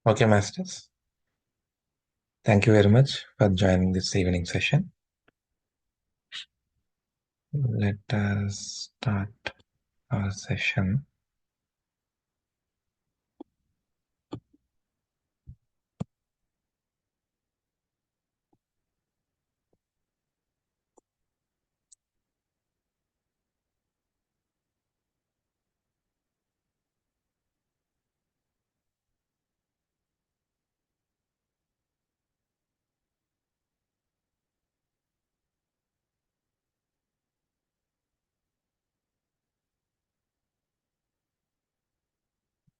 Okay, Masters. Thank you very much for joining this evening session. Let us start our session.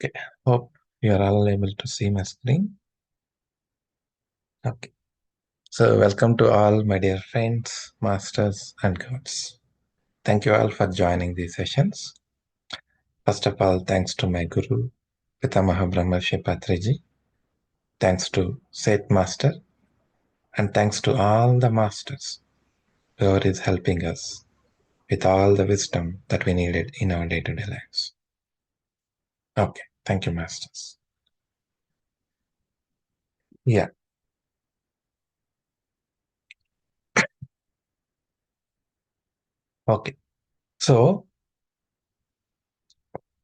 Okay, hope you are all able to see my screen. Okay, so welcome to all my dear friends, masters, and gods. Thank you all for joining these sessions. First of all, thanks to my Guru, Pitamaha Brahmarshi Patriji. Thanks to Seth Master, and thanks to all the masters who is helping us with all the wisdom that we needed in our day-to-day lives. Okay, thank you, masters. Yeah, okay. So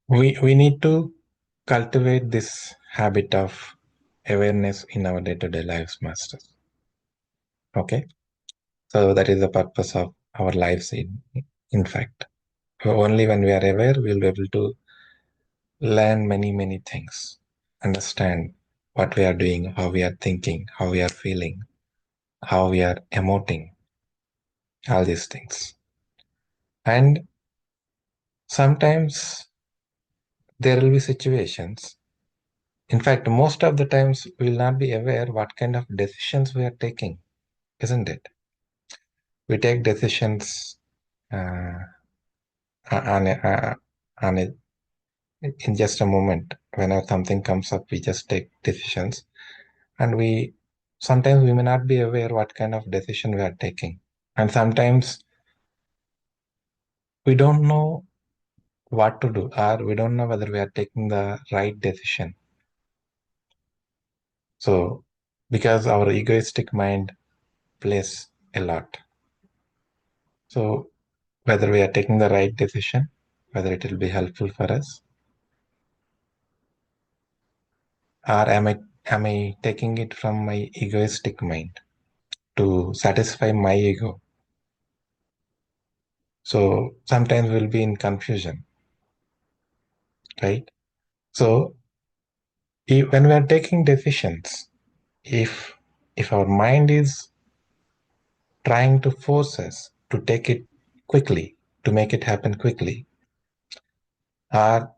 we need to cultivate this habit of awareness in our day-to-day lives, masters. Okay, so that is the purpose of our lives. In fact, only when we are aware, we'll be able to learn many things, understand what we are doing, how we are thinking, how we are feeling, how we are emoting, all these things. And sometimes there will be situations. In fact, most of the times we will not be aware what kind of decisions we are taking, isn't it? We take decisions uh, on a, in just a moment. Whenever something comes up, we just take decisions, and we sometimes we may not be aware what kind of decision we are taking, and sometimes we don't know what to do, or we don't know whether we are taking the right decision. So, because our egoistic mind plays a lot. So, whether we are taking the right decision, whether it will be helpful for us, or am I taking it from my egoistic mind to satisfy my ego? So sometimes we'll be in confusion, right? So when we are taking decisions, if our mind is trying to force us to take it quickly, to make it happen quickly, or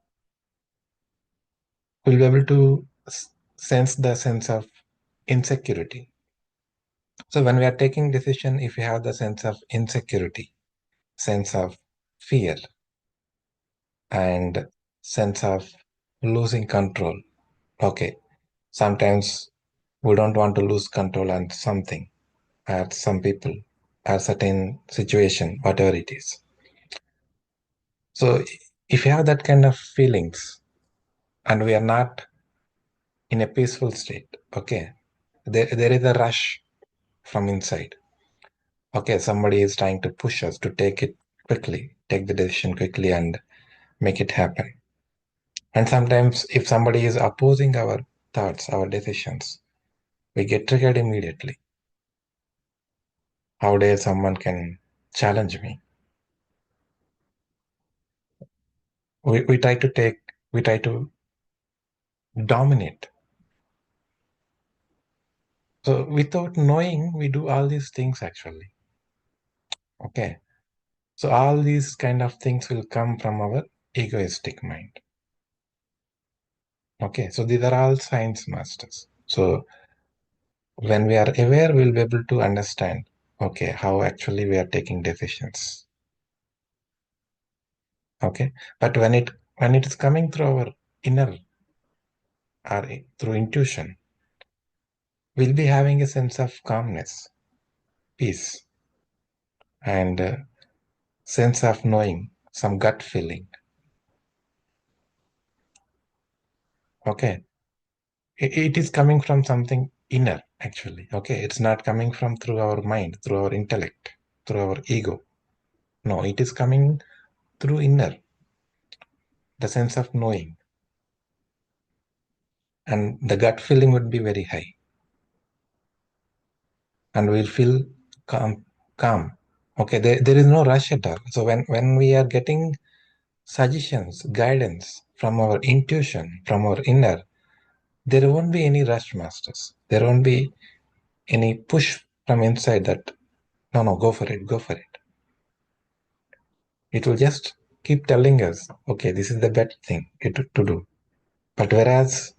we'll be able to sense the sense of insecurity. So when we are taking decision, if we have the sense of insecurity, sense of fear, and sense of losing control, okay, sometimes we don't want to lose control on something, or some people, or certain situation, whatever it is. So if you have that kind of feelings, and we are not in a peaceful state, okay, there is a rush from inside. Okay, somebody is trying to push us to take it quickly, take the decision quickly and make it happen. And sometimes if somebody is opposing our thoughts, our decisions, we get triggered immediately. How dare someone can challenge me? We try to dominate. So without knowing, we do all these things actually. Okay. So all these kind of things will come from our egoistic mind. Okay. So these are all science masters. So when we are aware, we'll be able to understand, okay, how actually we are taking decisions. Okay. But when it is coming through our inner or through intuition, we'll be having a sense of calmness, peace, and sense of knowing, some gut feeling. Okay. it is coming from something inner, actually. Okay, it's not coming from through our mind, through our intellect, through our ego. No, it is coming through inner, the sense of knowing. And the gut feeling would be very high. And we'll feel calm. Okay, there is no rush at all. So when we are getting suggestions, guidance from our intuition, from our inner, there won't be any rush, masters. There won't be any push from inside that, no, go for it, go for it. It will just keep telling us, okay, this is the better thing to do. But whereas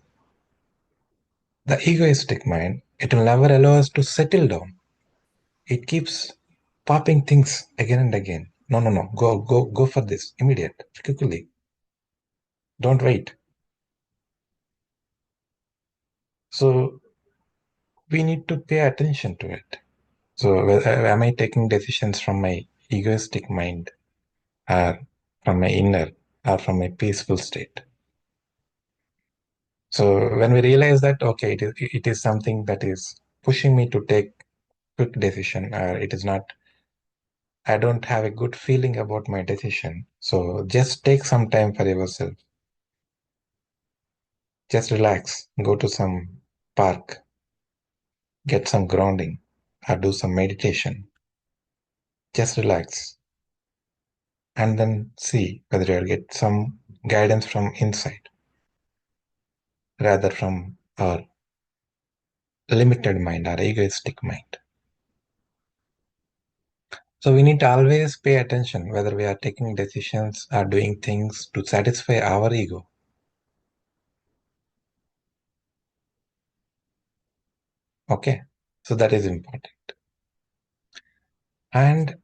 the egoistic mind, it will never allow us to settle down. It keeps popping things again and again. No, go for this, immediate, quickly. Don't wait. So we need to pay attention to it. So am I taking decisions from my egoistic mind, or from my inner, or from my peaceful state? So when we realize that, okay, it is something that is pushing me to take quick decision, or it is not, I don't have a good feeling about my decision. So just take some time for yourself. Just relax, go to some park, get some grounding, or do some meditation. Just relax and then see whether you'll get some guidance from inside rather from our limited mind, our egoistic mind. So we need to always pay attention whether we are taking decisions or doing things to satisfy our ego. Okay, so that is important. And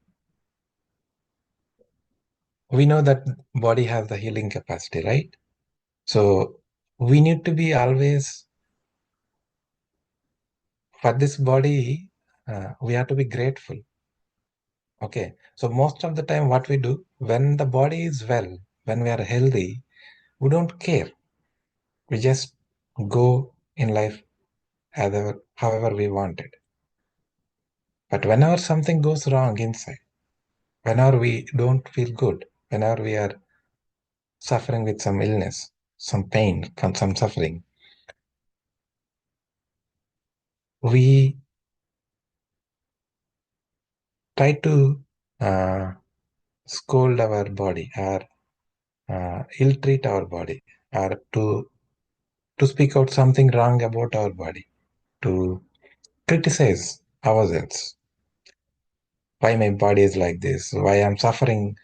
we know that body has the healing capacity, right? So we need to be always, for this body, we have to be grateful. Okay, so most of the time what we do, when the body is well, when we are healthy, we don't care. We just go in life however we want it. But whenever something goes wrong inside, whenever we don't feel good, whenever we are suffering with some illness, some pain, some suffering, we try to uh, scold our body, or ill-treat our body, or to speak out something wrong about our body, to criticize ourselves. Why my body is like this? Why I'm suffering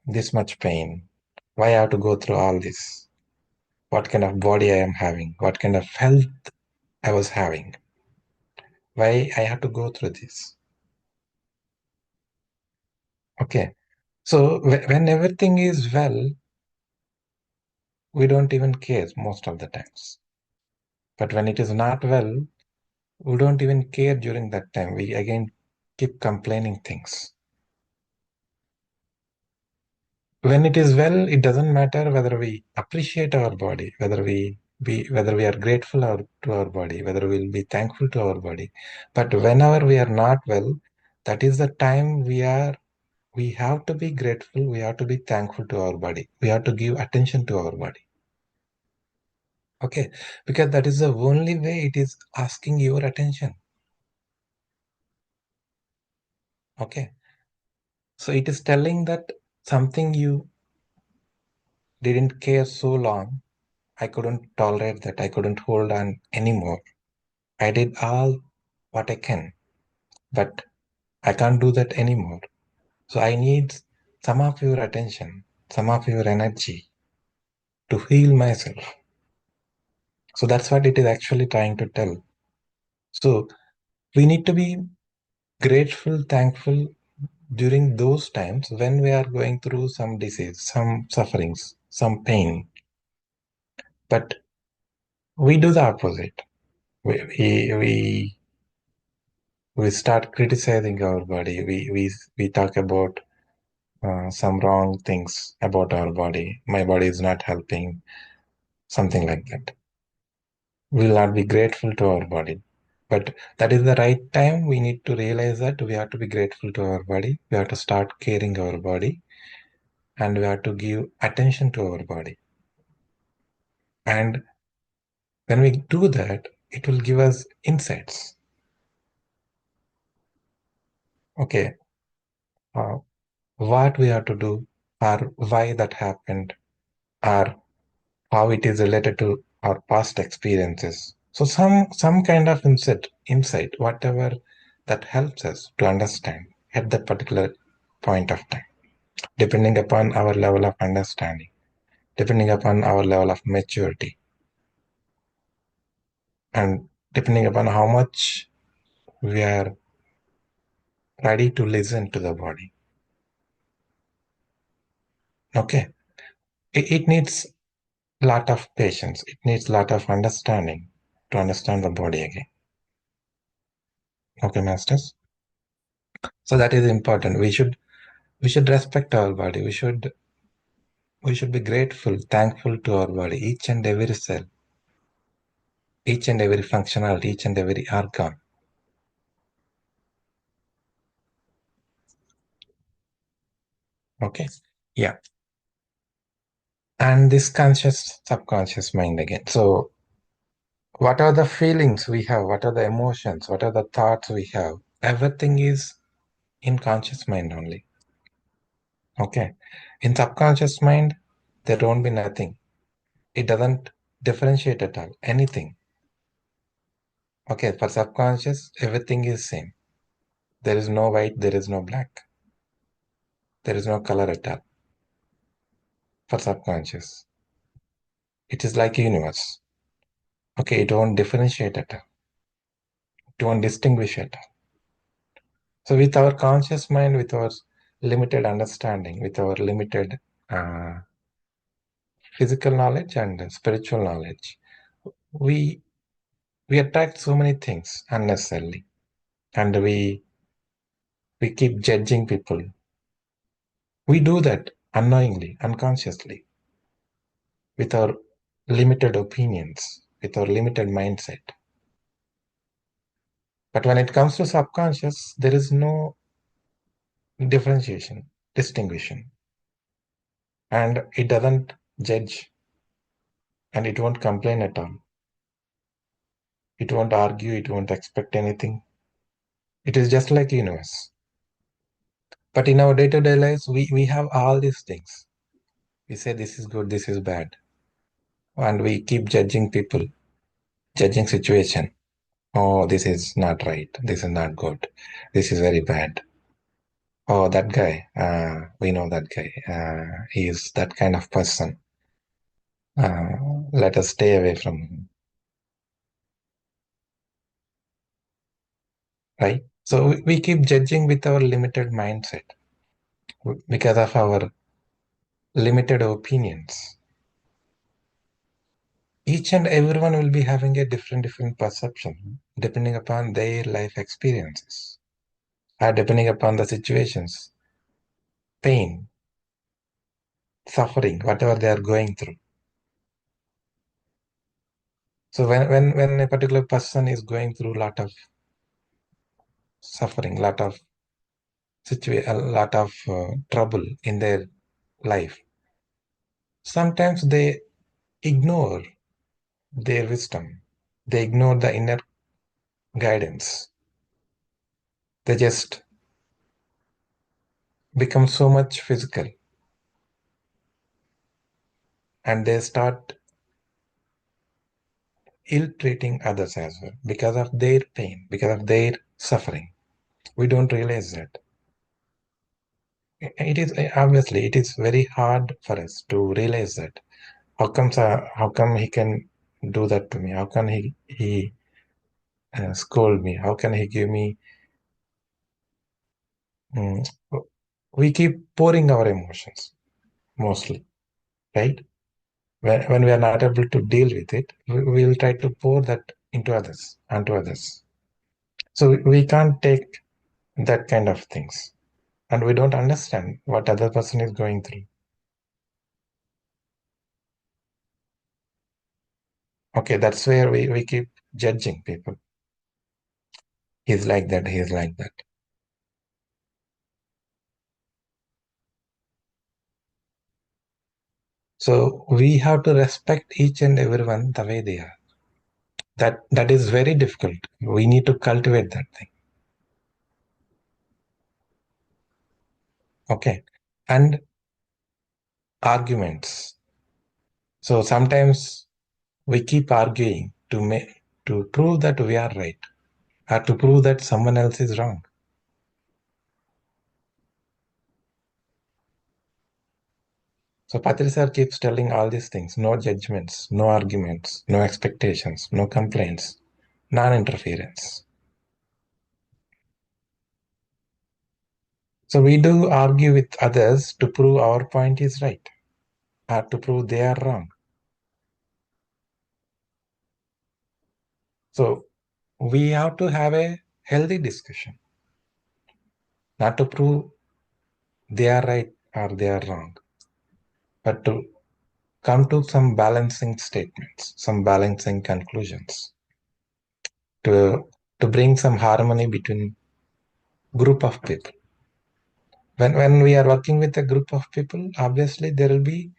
this much pain? Why I have to go through all this? What kind of body I am having? What kind of health I was having? Why I have to go through this? Okay. So when everything is well, we don't even care most of the times. But when it is not well, we don't even care during that time. We again keep complaining things. When it is well, it doesn't matter whether we appreciate our body, whether we are grateful to our body, whether we'll be thankful to our body. But whenever we are not well, that is the time we have to be grateful, we have to be thankful to our body. We have to give attention to our body. Okay, because that is the only way it is asking your attention. Okay, so it is telling that something you didn't care so long, I couldn't tolerate that, I couldn't hold on anymore. I did all what I can, but I can't do that anymore. So I need some of your attention, some of your energy to heal myself. So that's what it is actually trying to tell. So we need to be grateful, thankful during those times when we are going through some disease, some sufferings, some pain. But we do the opposite. We start criticizing our body. We talk about some wrong things about our body. My body is not helping, something like that. we will not be grateful to our body. But that is the right time. We need to realize that we have to be grateful to our body. We have to start caring our body, and we have to give attention to our body. And when we do that, it will give us insights. Okay, uh, what we have to do, or why that happened, or how it is related to our past experiences. So some kind of insight, whatever that helps us to understand at that particular point of time, depending upon our level of understanding, depending upon our level of maturity, and depending upon how much we are ready to listen to the body. Okay. It needs a lot of patience. It needs a lot of understanding to understand the body again. Okay, masters. So that is important. We should respect our body. We should be grateful, thankful to our body, each and every cell, each and every functionality, each and every organ. Okay. Yeah. And this conscious, subconscious mind again. So what are the feelings we have? What are the emotions? What are the thoughts we have? Everything is in conscious mind only. Okay. In subconscious mind, there won't be nothing. It doesn't differentiate at all. Anything. Okay. For subconscious, everything is same. There is no white, there is no black. There is no color at all. For subconscious, it is like a universe. Okay. It won't differentiate at all. It won't distinguish at all. So with our conscious mind, with our limited understanding, with our limited uh, physical knowledge and spiritual knowledge, we we attract so many things unnecessarily, and we keep judging people. We do that unknowingly, unconsciously, with our limited opinions, with our limited mindset. But when it comes to subconscious, there is no differentiation, distinguishing, and it doesn't judge, and it won't complain at all. It won't argue, it won't expect anything. It is just like universe. But in our day-to-day lives, we have all these things. We say this is good, this is bad. And we keep judging people, judging situation. Oh, this is not right. This is not good. This is very bad. Oh, that guy. We know that guy. He is that kind of person. Let us stay away from him. Right? So we keep judging with our limited mindset because of our limited opinions. Each and everyone will be having a different perception depending upon their life experiences, or depending upon the situations, pain, suffering, whatever they are going through. So when a particular person is going through a lot of suffering, a lot of trouble in their life, sometimes they ignore their wisdom. They ignore the inner guidance. They just become so much physical, and they start ill-treating others as well because of their pain, because of their suffering. We don't realize that. It is obviously it is very hard for us to realize that. How come he can do that to me? How can he scold me? How can he give me? Mm, we keep pouring our emotions mostly, right? When we are not able to deal with it, we will try to pour that onto others. So we can't take that kind of things, and we don't understand what other person is going through. Okay, that's where we keep judging people. He's like that, he's like that. So we have to respect each and everyone the way they are. That is very difficult. We need to cultivate that thing. Okay. And arguments. So sometimes we keep arguing to prove that we are right or to prove that someone else is wrong. So Patri sir keeps telling all these things: no judgments, no arguments, no expectations, no complaints, non-interference. So we do argue with others to prove our point is right or to prove they are wrong. So we have to have a healthy discussion, not to prove they are right or they are wrong, but to come to some balancing statements, some balancing conclusions, to to bring some harmony between group of people. When we are working with a group of people, obviously there will be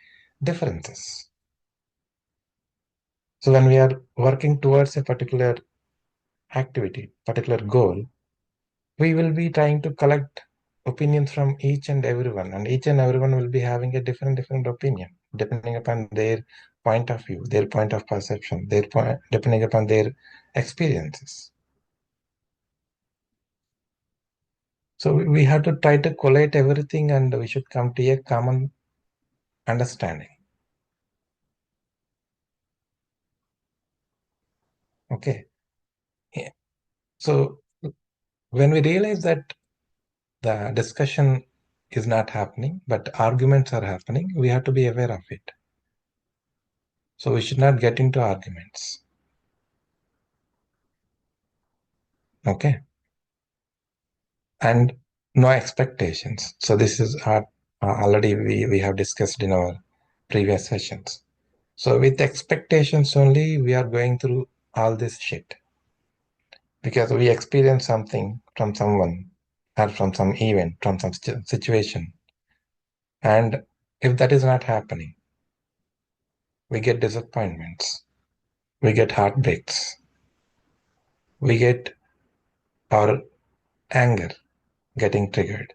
differences. So when we are working towards a particular activity, particular goal, we will be trying to collect opinions from each and everyone, and each and everyone will be having a different opinion depending upon their point of view, their point of perception, their point, depending upon their experiences. So we have to try to collate everything, and we should come to a common understanding. Okay. Yeah. So when we realize that the discussion is not happening, but arguments are happening, we have to be aware of it. So we should not get into arguments. Okay. And no expectations. So this is already we have discussed in our previous sessions. So with expectations only, we are going through all this shit because we experience something from someone or from some event, from some situation. And if that is not happening, we get disappointments, we get heartbreaks, we get our anger getting triggered,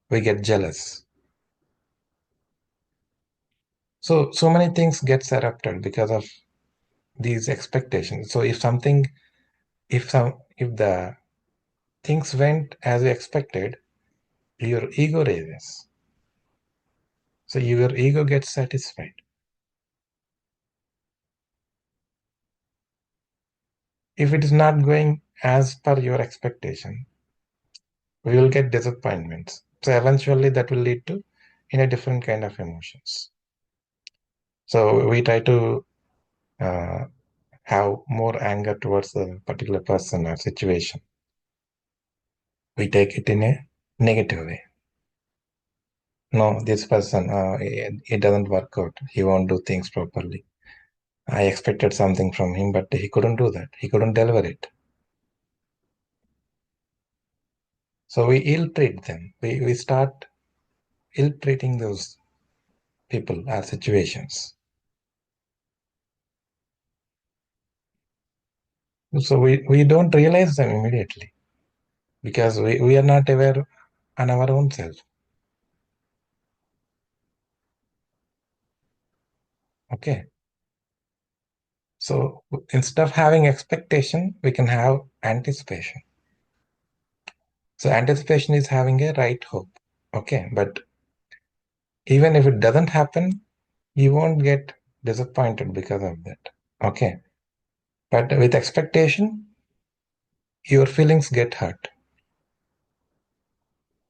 we get jealous. So many things gets erupted because of these expectations. So if the things went as you expected, your ego raises. So your ego gets satisfied. If it is not going as per your expectation, we will get disappointments. So eventually that will lead to in a different kind of emotions. So we try to uh, have more anger towards a particular person or situation. We take it in a negative way. No, this person, it doesn't work out. He won't do things properly. I expected something from him, but he couldn't do that. He couldn't deliver it. So we ill treat them. We start ill treating those people or situations. So we don't realize them immediately because we are not aware on our own self. Okay. So instead of having expectation, we can have anticipation. So anticipation is having a right hope. Okay. But even if it doesn't happen, you won't get disappointed because of that. Okay. But with expectation, your feelings get hurt.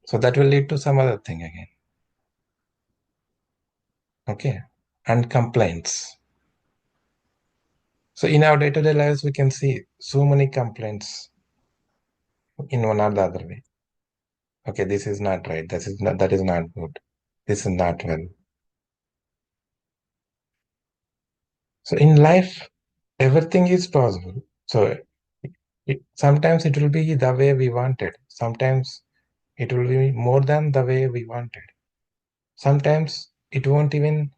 So that will lead to some other thing again. Okay. And complaints. So in our day-to-day lives, we can see so many complaints in one or the other way. Okay, this is not right. That is not good. This is not well. So in life, everything is possible. So sometimes it will be the way we wanted. Sometimes it will be more than the way we wanted. Sometimes it won't even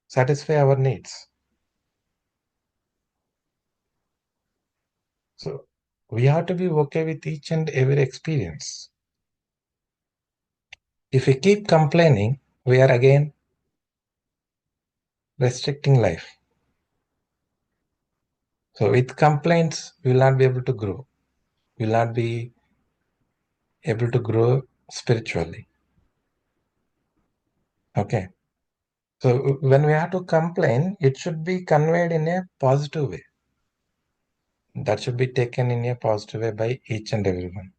satisfy our needs. So we have to be okay with each and every experience. If we keep complaining, we are again restricting life. So with complaints, we will not be able to grow. We will not be able to grow spiritually. Okay. So when we have to complain, it should be conveyed in a positive way. That should be taken in a positive way by each and everyone.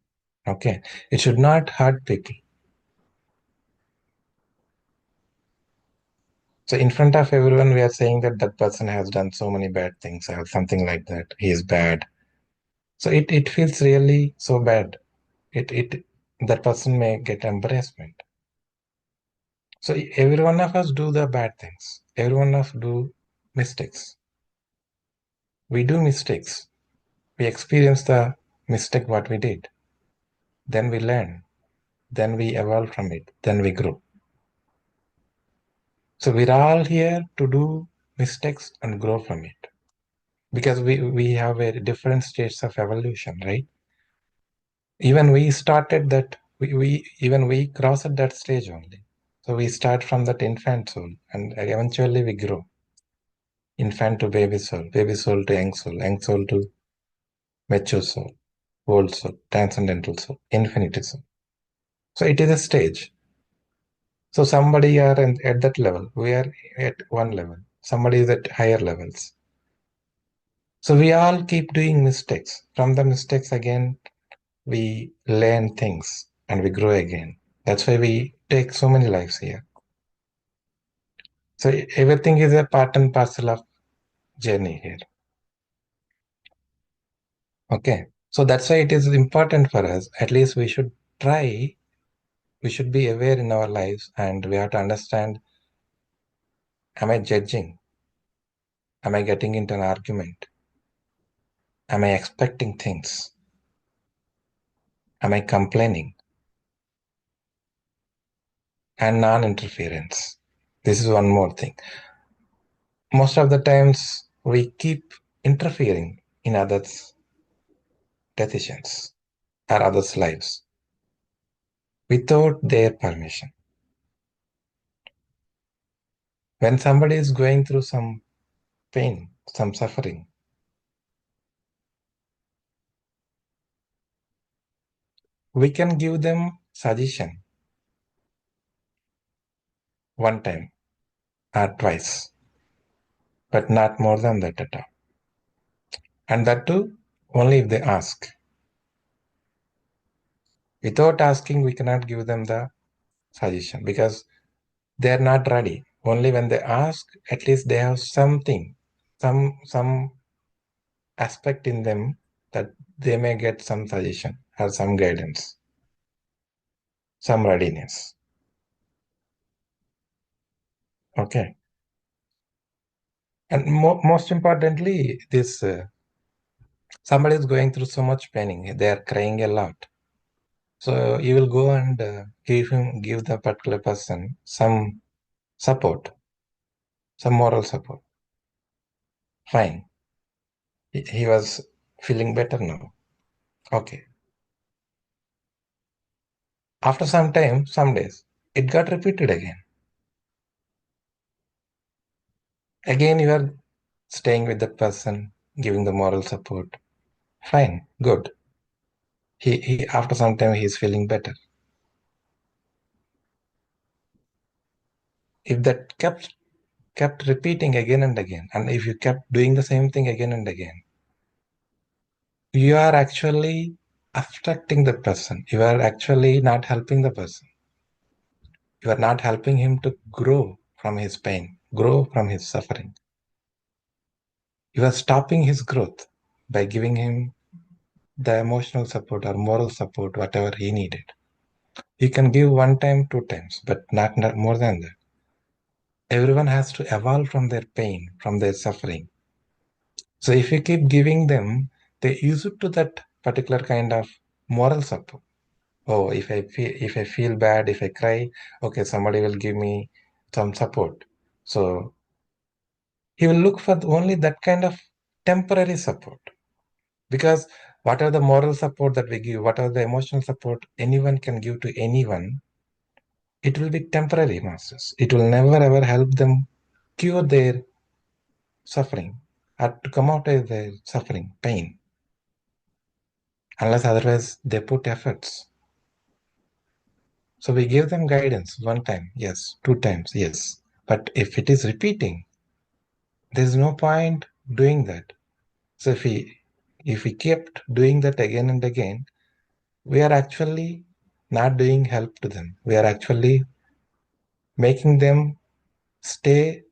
Okay. It should not hurt people. So in front of everyone, we are saying that that person has done so many bad things or something like that. He is bad. So it feels really so bad. It that person may get embarrassment. So every one of us do the bad things. Every one of us do mistakes. We do mistakes. We experience the mistake what we did. Then we learn. Then we evolve from it. Then we grow. So we're all here to do mistakes and grow from it. Because we have a different stages of evolution, right? Even we started that we crossed that stage only. So we start from that infant soul and eventually we grow. Infant to baby soul to young soul to mature soul, old soul, transcendental soul, infinite soul. So it is a stage. So somebody are at that level. We are at one level. Somebody is at higher levels. So we all keep doing mistakes. From the mistakes again, we learn things and we grow again. That's why we take so many lives here. So everything is a part and parcel of journey here. Okay. So that's why it is important for us. At least we should try, we should be aware in our lives and we have to understand, am I judging? Am I getting into an argument? Am I expecting things? Am I complaining? And non-interference. This is one more thing. Most of the times we keep interfering in others' decisions or others' lives without their permission. When somebody is going through some pain, some suffering, we can give them suggestion one time or twice, but not more than that at all. And that too, only if they ask. Without asking, we cannot give them the suggestion because they are not ready. Only when they ask, at least they have something, some aspect in them that they may get some suggestion or some guidance, some readiness. Okay. And most importantly, this somebody is going through so much pain, they are crying a lot. So you will go and give the particular person some support, some moral support. Fine. He was feeling better now. Okay. After some time, some days, it got repeated again. Again, you are staying with that person, giving the moral support. Fine, good. He after some time he is feeling better. If that kept repeating again and again, and if you kept doing the same thing again and again, you are actually obstructing the person. You are actually not helping the person. You are not helping him to grow from his pain, grow from his suffering. You are stopping his growth by giving him the emotional support or moral support, whatever he needed. You can give one time, two times, but not more than that. everyone has to evolve from their pain, from their suffering. So if you keep giving them, they use it to that particular kind of moral support. Oh, if I feel bad, if I cry, okay, somebody will give me some support. So he will look for only that kind of temporary support. Because what are the moral support that we give, what are the emotional support anyone can give to anyone, it will be temporary, masters. It will never ever help them cure their suffering or to come out of their suffering, pain, unless otherwise they put efforts. So we give them guidance one time, yes, two times, yes. But if it is repeating, there's no point doing that. So if we kept doing that again and again, we are actually not doing help to them. We are actually making them stay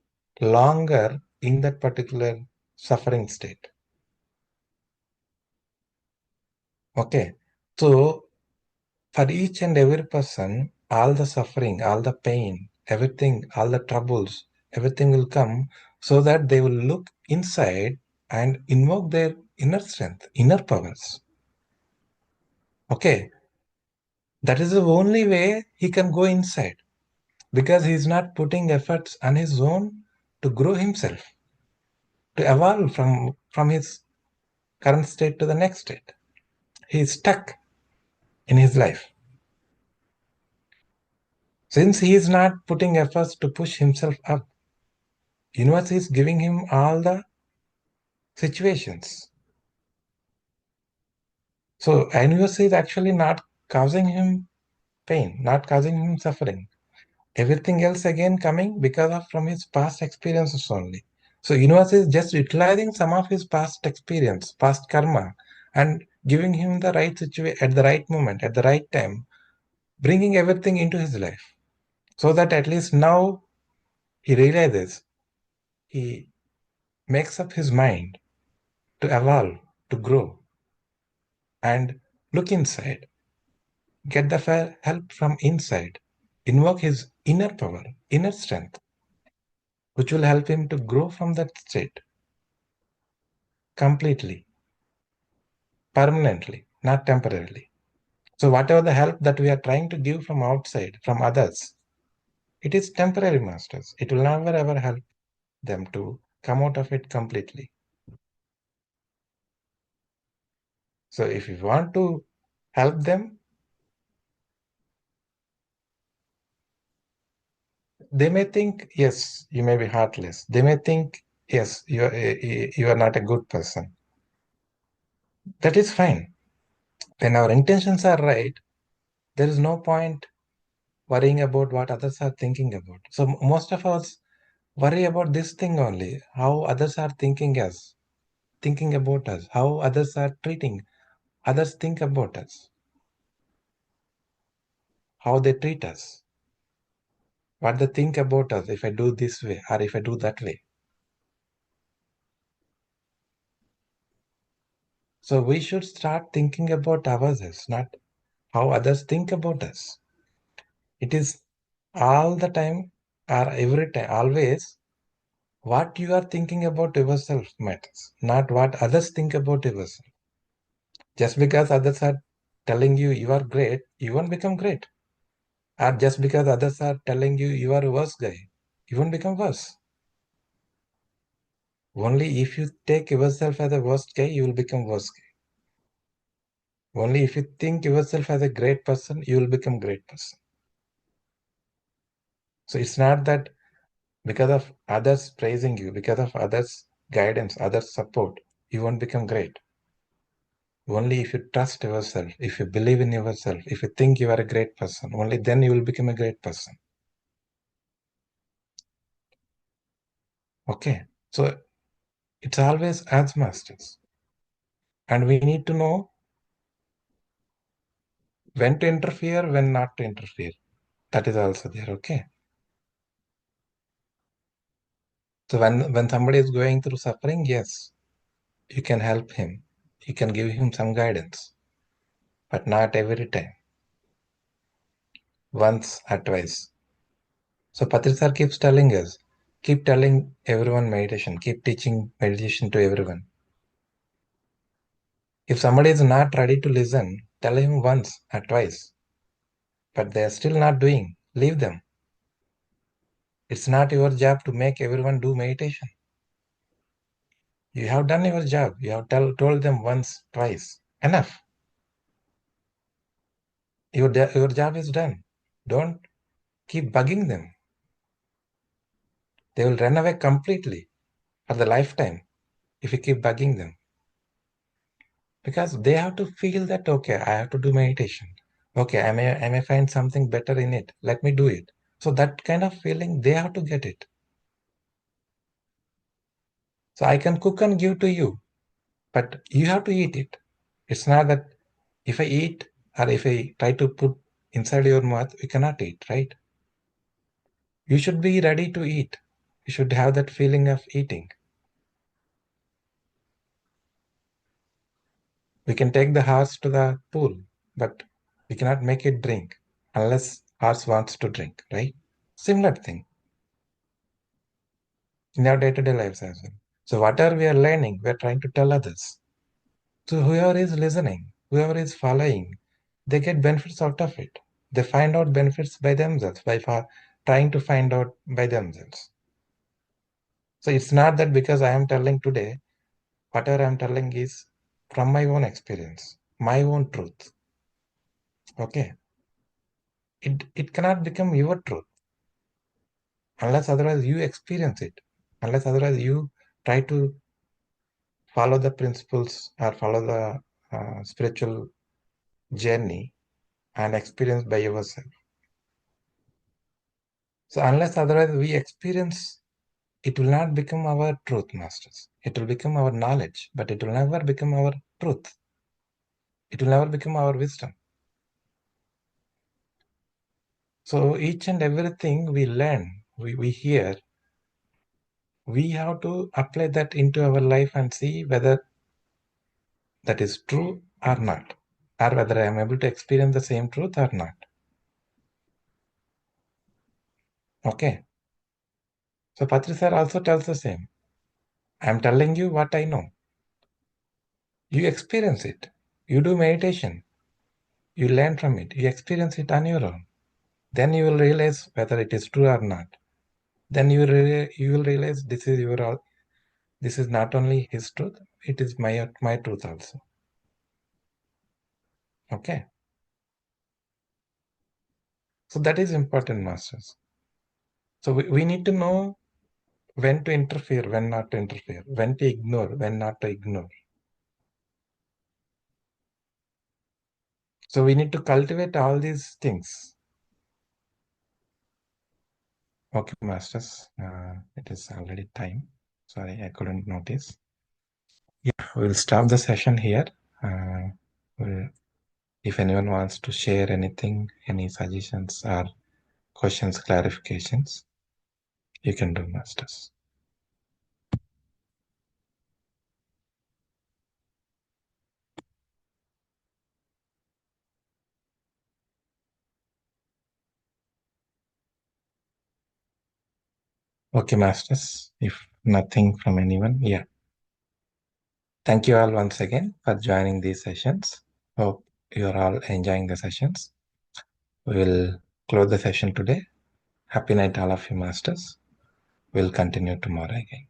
longer in that particular suffering state. Okay. So for each and every person, all the suffering, all the pain, everything, all the troubles, everything will come so that they will look inside and invoke their inner strength, inner powers. Okay. That is the only way he can go inside because he is not putting efforts on his own to grow himself, to evolve from his current state to the next state. He is stuck in his life. Since he is not putting efforts to push himself up, universe is giving him all the situations. So universe is actually not causing him pain, not causing him suffering. Everything else again coming because of from his past experiences only. So universe is just utilizing some of his past experience, past karma, and giving him the right situation at the right moment, at the right time, bringing everything into his life. So that at least now he realizes, he makes up his mind to evolve, to grow, and look inside, get the help from inside, invoke his inner power, inner strength, which will help him to grow from that state completely, permanently, not temporarily. So, whatever the help that we are trying to give from outside, from others, it is temporary, masters. It will never ever help them to come out of it completely. So, if you want to help them, they may think, yes, you may be heartless. They may think, yes, you are not a good person. That is fine. When our intentions are right, there is no point worrying about what others are thinking about. So most of us worry about this thing only, how others are thinking about us, how others are treating, others think about us, how they treat us, what they think about us if I do this way or if I do that way. So we should start thinking about ourselves, not how others think about us. It is all the time or every time, always what you are thinking about yourself matters, not what others think about yourself. Just because others are telling you you are great, you won't become great. Or just because others are telling you you are a worse guy, you won't become worse. Only if you take yourself as a worst guy, you will become worse guy. Only if you think yourself as a great person, you will become great person. So it's not that because of others praising you, because of others' guidance, others' support, you won't become great. Only if you trust yourself, if you believe in yourself, if you think you are a great person, only then you will become a great person. Okay. So it's always as masters. And we need to know when to interfere, when not to interfere. That is also there. Okay. So when somebody is going through suffering, yes, you can help him. You can give him some guidance, but not every time. Once or twice. So Patri sir keeps telling us, keep telling everyone meditation, keep teaching meditation to everyone. If somebody is not ready to listen, tell him once or twice, but they are still not doing, leave them. It's not your job to make everyone do meditation. You have done your job. You have told them once, twice. Enough. Your job is done. Don't keep bugging them. They will run away completely for the lifetime if you keep bugging them. Because they have to feel that, okay, I have to do meditation. Okay, I may find something better in it. Let me do it. So that kind of feeling, they have to get it. So I can cook and give to you, but you have to eat it. It's not that if I eat or if I try to put inside your mouth, you cannot eat, right? You should be ready to eat. You should have that feeling of eating. We can take the horse to the pool, but we cannot make it drink unless horse wants to drink, right? Similar thing in our day-to-day lives as well. So whatever we are learning, we are trying to tell others. So whoever is listening, whoever is following, they get benefits out of it. They find out benefits by themselves, by trying to find out by themselves. So it's not that because I am telling today, whatever I am telling is from my own experience, my own truth. Okay. It cannot become your truth unless otherwise you experience it, unless otherwise you try to follow the principles or follow the spiritual journey and experience by yourself. So unless otherwise we experience, it will not become our truth, masters. It will become our knowledge, but it will never become our truth. It will never become our wisdom. So each and everything we learn, we hear, we have to apply that into our life and see whether that is true or not, or whether I am able to experience the same truth or not. Okay. So Patri sir also tells the same. I am telling you what I know. You experience it. You do meditation. You learn from it. You experience it on your own. Then you will realize whether it is true or not. Then you will realize this is not only his truth, it is my truth also. Okay. So that is important, masters. So we need to know when to interfere, when not to interfere, when to ignore, when not to ignore. So we need to cultivate all these things. Okay, masters. It is already time. Sorry, I couldn't notice. Yeah, we'll stop the session here. If anyone wants to share anything, any suggestions or questions, clarifications, you can do, masters. Okay, masters. If nothing from anyone, yeah. Thank you all once again for joining these sessions. Hope you're all enjoying the sessions. We will close the session today. Happy night, all of you, masters. We'll continue tomorrow again.